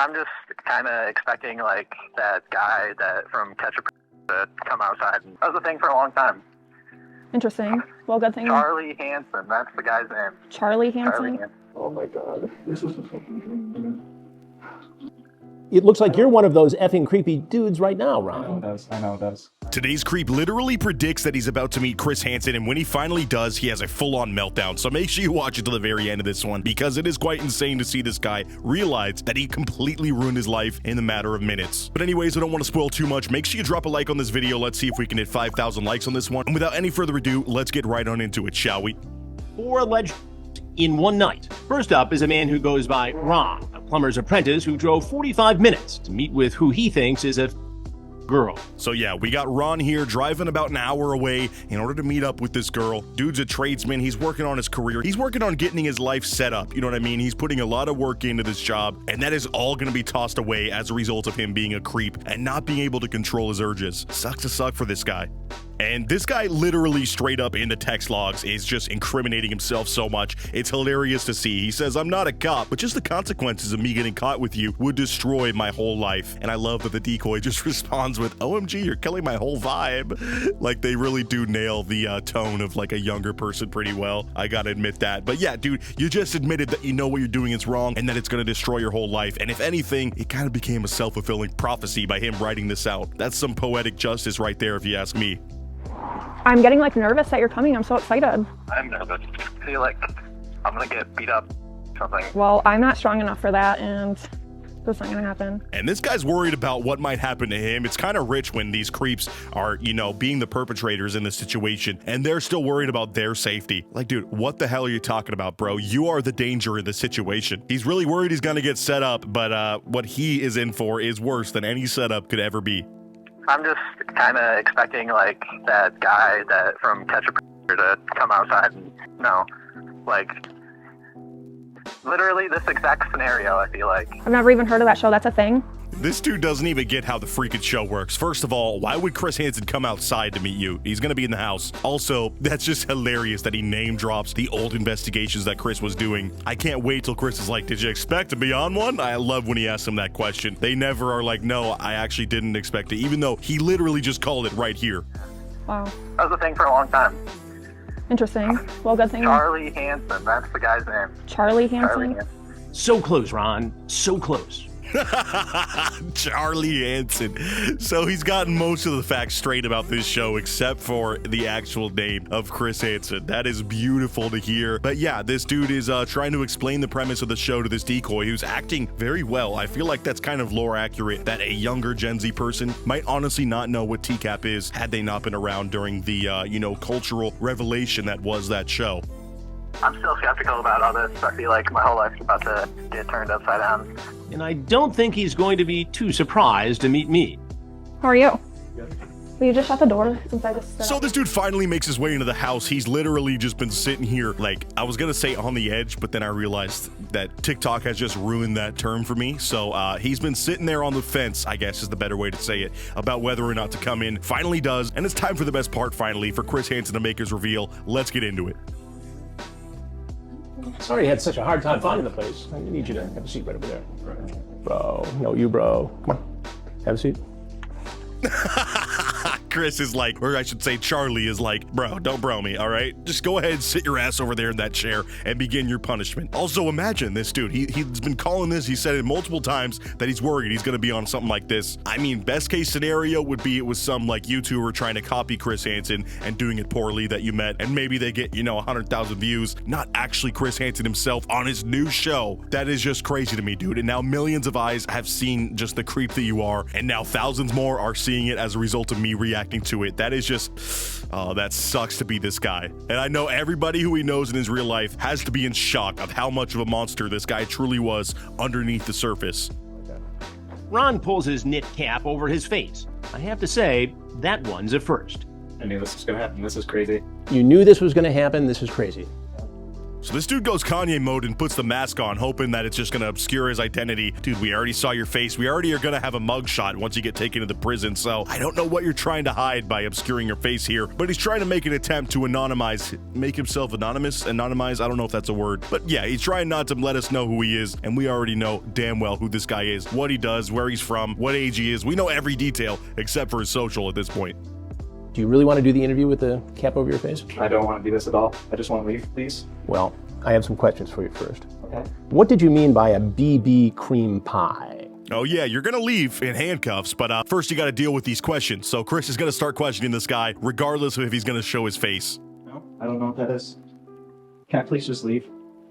I'm just kind of expecting like that guy from Catch a to come outside. And that was a thing for a long time. Interesting. Well, good thing. Charlie Hansen, that's the guy's name. Charlie Hansen? Charlie Hansen. Oh my God. This is a fucking dream. It looks like you're one of those effing creepy dudes right now, Ron. I know it does. Today's creep literally predicts that he's about to meet Chris Hansen, and when he finally does, he has a full-on meltdown. So make sure you watch it to the very end of this one, because it is quite insane to see this guy realize that he completely ruined his life in a matter of minutes. But anyways, I don't want to spoil too much. Make sure you drop a like on this video. Let's see if we can hit 5,000 likes on this one. And without any further ado, let's get right on into it, shall we? 4 alleged in one night. First up is a man who goes by Ron, a plumber's apprentice who drove 45 minutes to meet with who he thinks is a girl. So yeah, we got Ron here driving about an hour away in order to meet up with this girl. Dude's a tradesman. He's working on his career. He's working on getting his life set up. You know what I mean? He's putting a lot of work into this job, and that is all going to be tossed away as a result of him being a creep and not being able to control his urges. Sucks to suck for this guy. And this guy literally straight up in the text logs is just incriminating himself so much. It's hilarious to see. He says, "I'm not a cop, but just the consequences of me getting caught with you would destroy my whole life." And I love that the decoy just responds with, "OMG, you're killing my whole vibe." Like, they really do nail the tone of like a younger person pretty well. I gotta admit that. But yeah, dude, you just admitted that you know what you're doing is wrong and that it's gonna destroy your whole life. And if anything, it kind of became a self-fulfilling prophecy by him writing this out. That's some poetic justice right there, if you ask me. I'm getting like nervous that you're coming. I'm so excited. I'm nervous. I feel like I'm gonna get beat up or something. Well, I'm not strong enough for that, and that's not gonna happen. And this guy's worried about what might happen to him. It's kind of rich when these creeps are, you know, being the perpetrators in this situation, and they're still worried about their safety. Like, dude, what the hell are you talking about, bro? You are the danger in the situation. He's really worried he's gonna get set up, but what he is in for is worse than any setup could ever be. I'm just kind of expecting like that guy from Catch a to come outside and, like, literally this exact scenario, I feel like. I've never even heard of that show. That's a thing? This dude doesn't even get how the freaking show works. First of all, why would Chris Hansen come outside to meet you? He's gonna be in the house. Also, that's just hilarious that he name drops the old investigations that Chris was doing. I can't wait till Chris is like, "Did you expect to be on one?" I love when he asks him that question. They never are like, "No, I actually didn't expect it," even though he literally just called it right here. Wow. That was a thing for a long time. Interesting. Well, good thing. Charlie Hansen, that's the guy's name. Charlie Hansen? Charlie Hansen. So close, Ron. So close. Charlie Hansen. So he's gotten most of the facts straight about this show except for the actual name of Chris Hansen. That is beautiful to hear. But yeah, this dude is trying to explain the premise of the show to this decoy who's acting very well. I feel like that's kind of lore accurate, that a younger Gen Z person might honestly not know what TCAP is had they not been around during the, cultural revelation that was that show. I'm still skeptical about all this. I feel like my whole life's about to get turned upside down. And I don't think he's going to be too surprised to meet me. How are you? Will you just shut the door since I just... So this dude finally makes his way into the house. He's literally just been sitting here, like, I was gonna say on the edge, but then I realized that TikTok has just ruined that term for me. So he's been sitting there on the fence, I guess is the better way to say it, about whether or not to come in. Finally does, and it's time for the best part finally, for Chris Hansen to make his reveal. Let's get into it. Sorry you had such a hard time finding the place. I need you to have a seat right over there. Bro, no, you bro. Come on, have a seat. Chris is like, or I should say Charlie is like, "Bro, don't bro me, all right? Just go ahead, sit your ass over there in that chair and begin your punishment." Also, imagine this dude. He's been calling this. He said it multiple times that he's worried he's going to be on something like this. I mean, best case scenario would be it was some like YouTuber trying to copy Chris Hansen and doing it poorly that you met, and maybe they get, 100,000 views. Not actually Chris Hansen himself on his new show. That is just crazy to me, dude. And now millions of eyes have seen just the creep that you are, and now thousands more are seeing it as a result of me reacting to it. That is just, oh, that sucks to be this guy. And I know everybody who he knows in his real life has to be in shock of how much of a monster this guy truly was underneath the surface. Ron pulls his knit cap over his face. I have to say, that one's a first. I knew this was gonna happen. This is crazy. You knew this was going to happen. This is crazy. So this dude goes Kanye mode and puts the mask on, hoping that it's just gonna obscure his identity. Dude, we already saw your face. We already are gonna have a mugshot once you get taken to the prison, so I don't know what you're trying to hide by obscuring your face here, but he's trying to make an attempt to make himself anonymize, I don't know if that's a word, but yeah, he's trying not to let us know who he is, and we already know damn well who this guy is, what he does, where he's from, what age he is. We know every detail except for his social at this point. Do you really want to do the interview with the cap over your face? I don't want to do this at all. I just want to leave, please. Well, I have some questions for you first. Okay. What did you mean by a BB cream pie? Oh yeah, you're gonna leave in handcuffs, but first you gotta deal with these questions. So Chris is gonna start questioning this guy, regardless of if he's gonna show his face. No, I don't know what that is. Can I please just leave?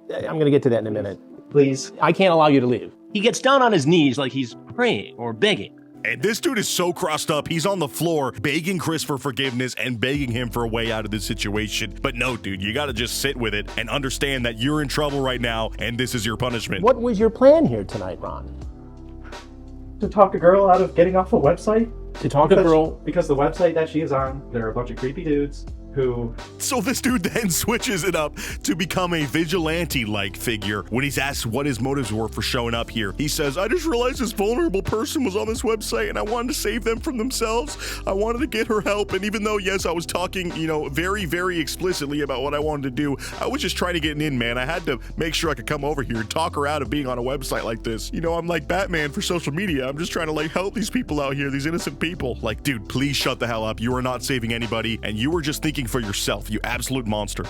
I'm going to get to that in a minute. Please. I can't allow you to leave. He gets down on his knees like he's praying or begging. And this dude is so crossed up, he's on the floor begging Chris for forgiveness and begging him for a way out of this situation. But no, dude, you gotta just sit with it and understand that you're in trouble right now and this is your punishment. What was your plan here tonight, Ron? To talk a girl out of getting off a website? To talk a girl? Because the website that she is on, there are a bunch of creepy dudes who... So this dude then switches it up to become a vigilante-like figure. When he's asked what his motives were for showing up here, he says, I just realized this vulnerable person was on this website and I wanted to save them from themselves. I wanted to get her help, and even though, yes, I was talking, very, very explicitly about what I wanted to do, I was just trying to get in, man. I had to make sure I could come over here and talk her out of being on a website like this. I'm like Batman for social media. I'm just trying to, help these people out here, these innocent people. Like, dude, please shut the hell up. You are not saving anybody, and you were just thinking for yourself, you absolute monster.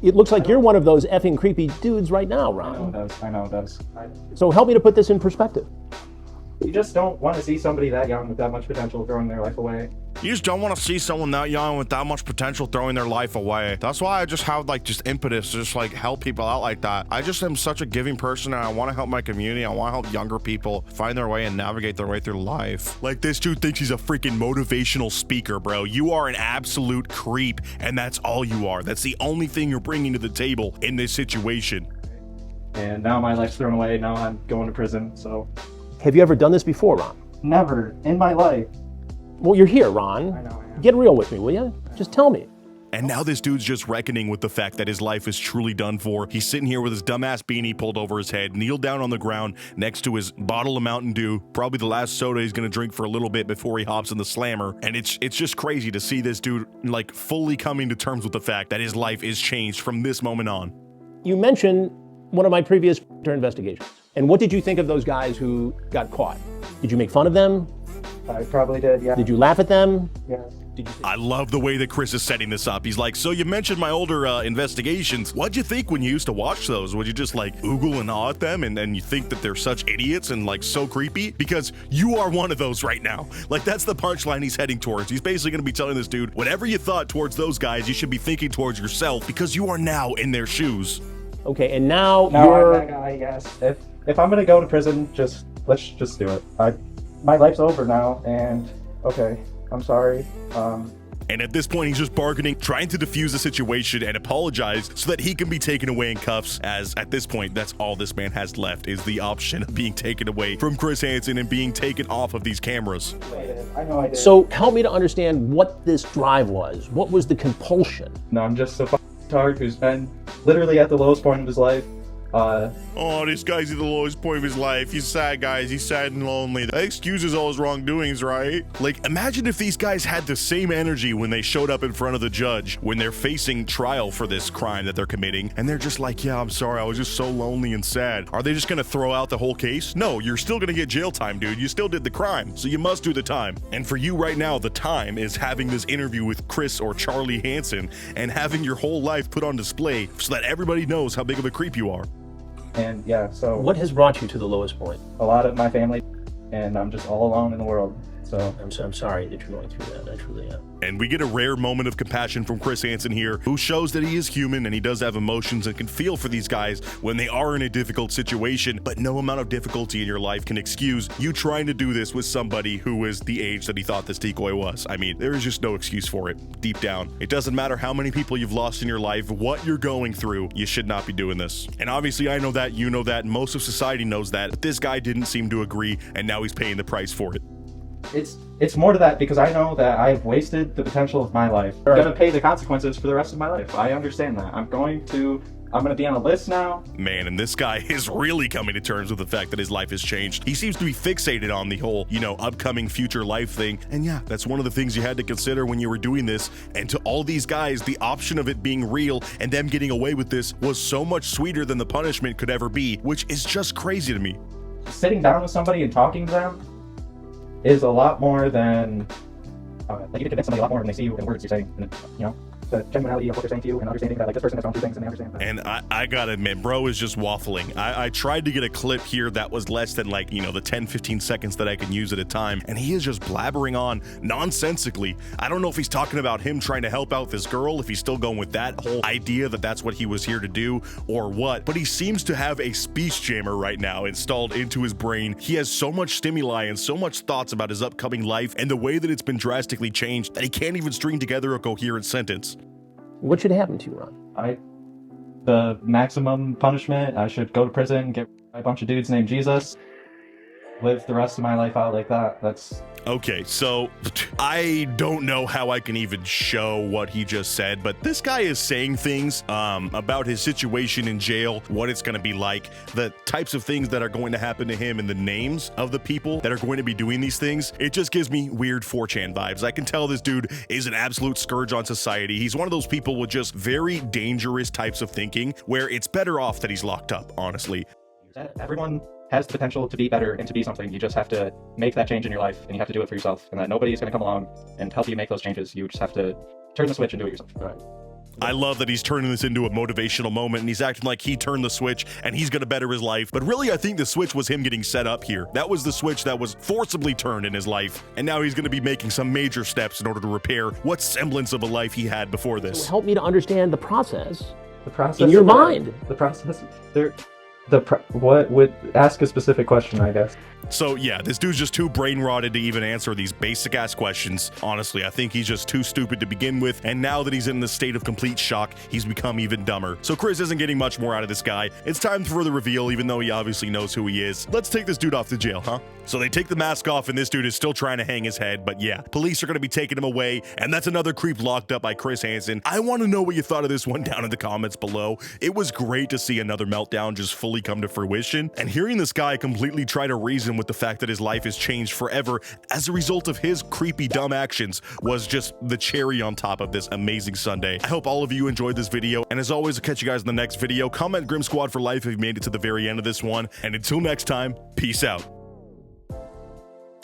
It looks like you're one of those effing creepy dudes right now, Ron. I know it does. So help me to put this in perspective. You just don't want to see somebody that young with that much potential throwing their life away. You just don't want to see someone that young with that much potential throwing their life away. That's why I just have just impetus to just help people out like that. I just am such a giving person and I want to help my community. I want to help younger people find their way and navigate their way through life. Like, this dude thinks he's a freaking motivational speaker, bro. You are an absolute creep, and that's all you are. That's the only thing you're bringing to the table in this situation. And now my life's thrown away. Now I'm going to prison, so... Have you ever done this before, Ron? Never in my life. Well, you're here, Ron. I know I am. Get real with me, will you? Just tell me. And now this dude's just reckoning with the fact that his life is truly done for. He's sitting here with his dumbass beanie pulled over his head, kneeled down on the ground next to his bottle of Mountain Dew, probably the last soda he's gonna drink for a little bit before he hops in the slammer. And it's just crazy to see this dude fully coming to terms with the fact that his life is changed from this moment on. You mentioned one of my previous investigations. And what did you think of those guys who got caught? Did you make fun of them? I probably did, yeah. Did you laugh at them? Yes. I love the way that Chris is setting this up. He's like, so you mentioned my older investigations. What'd you think when you used to watch those? Would you just oogle and awe at them and you think that they're such idiots and so creepy? Because you are one of those right now. That's the punchline he's heading towards. He's basically gonna be telling this dude, whatever you thought towards those guys, you should be thinking towards yourself because you are now in their shoes. Okay, and now you're... I'm that guy, yes. If I'm gonna go to prison, let's just do it. My life's over now, and okay, I'm sorry. And at this point, he's just bargaining, trying to defuse the situation and apologize so that he can be taken away in cuffs, as at this point, that's all this man has left, is the option of being taken away from Chris Hansen and being taken off of these cameras. I know I did. So help me to understand what this drive was. What was the compulsion? No, I'm just a f***tard who's been literally at the lowest point of his life. Oh, this guy's at the lowest point of his life. He's sad, guys. He's sad and lonely. That excuses all his wrongdoings, right? Imagine if these guys had the same energy when they showed up in front of the judge, when they're facing trial for this crime that they're committing, and they're just like, yeah, I'm sorry, I was just so lonely and sad. Are they just gonna throw out the whole case? No, you're still gonna get jail time, dude. You still did the crime, so you must do the time. And for you right now, the time is having this interview with Chris or Charlie Hansen and having your whole life put on display so that everybody knows how big of a creep you are. And yeah, so... What has brought you to the lowest point? A lot of my family, and I'm just all alone in the world, so... I'm sorry that you're going through that, I truly am. And we get a rare moment of compassion from Chris Hansen here, who shows that he is human and he does have emotions and can feel for these guys when they are in a difficult situation, but no amount of difficulty in your life can excuse you trying to do this with somebody who is the age that he thought this decoy was. I mean, there is just no excuse for it, deep down. It doesn't matter how many people you've lost in your life, what you're going through, you should not be doing this. And obviously I know that, you know that, and most of society knows that, but this guy didn't seem to agree, and now he's paying the price for it. It's more to that because I know that I've wasted the potential of my life. I'm gonna pay the consequences for the rest of my life. I understand that. I'm going to I'm gonna be on a list now. Man, and this guy is really coming to terms with the fact that his life has changed. He seems to be fixated on the whole, upcoming future life thing. And yeah, that's one of the things you had to consider when you were doing this. And to all these guys, the option of it being real and them getting away with this was so much sweeter than the punishment could ever be, which is just crazy to me. Sitting down with somebody and talking to them is a lot more than you can convince somebody a lot more when they see you and words you're saying, and, the genuinity of what they're saying to you and understanding that this person has gone through things and they understand that. And I gotta admit, bro is just waffling. I tried to get a clip here that was less than the 10-15 seconds that I can use at a time, and he is just blabbering on nonsensically. I don't know if he's talking about him trying to help out this girl, if he's still going with that whole idea that that's what he was here to do or what, but he seems to have a speech jammer right now installed into his brain. He has so much stimuli and so much thoughts about his upcoming life and the way that it's been drastically changed that he can't even string together a coherent sentence. What should happen to you, Ron? The maximum punishment, I should go to prison, get a bunch of dudes named Jesus, live the rest of my life out like that. That's... Okay, so I don't know how I can even show what he just said, but this guy is saying things about his situation in jail, what it's going to be like, the types of things that are going to happen to him, and the names of the people that are going to be doing these things. It just gives me weird 4chan vibes. I can tell this dude is an absolute scourge on society. He's one of those people with just very dangerous types of thinking where it's better off that he's locked up, honestly. Everyone has the potential to be better and to be something. You just have to make that change in your life, and you have to do it for yourself, and that nobody's going to come along and help you make those changes. You just have to turn the switch and do it yourself. Right. I love that he's turning this into a motivational moment, and he's acting like he turned the switch and he's going to better his life. But really, I think the switch was him getting set up here. That was the switch that was forcibly turned in his life. And now he's going to be making some major steps in order to repair what semblance of a life he had before this. So help me to understand the process. The process in your mind. The process. What would ask a specific question, I guess. So yeah, this dude's just too brain rotted to even answer these basic ass questions. Honestly, I think he's just too stupid to begin with, and now that he's in the state of complete shock, he's become even dumber. So Chris isn't getting much more out of this guy. It's time for the reveal, even though he obviously knows who he is. Let's take this dude off to jail, huh? So they take the mask off, and this dude is still trying to hang his head, but yeah, police are gonna be taking him away, and that's another creep locked up by Chris Hansen. I want to know what you thought of this one down in the comments below. It was great to see another meltdown just fully come to fruition, and hearing this guy completely try to reason with the fact that his life has changed forever as a result of his creepy dumb actions was just the cherry on top of this amazing Sunday. I hope all of you enjoyed this video, and as always, I'll catch you guys in the next video. Comment Grim Squad for life if you made it to the very end of this one, and until next time, peace out.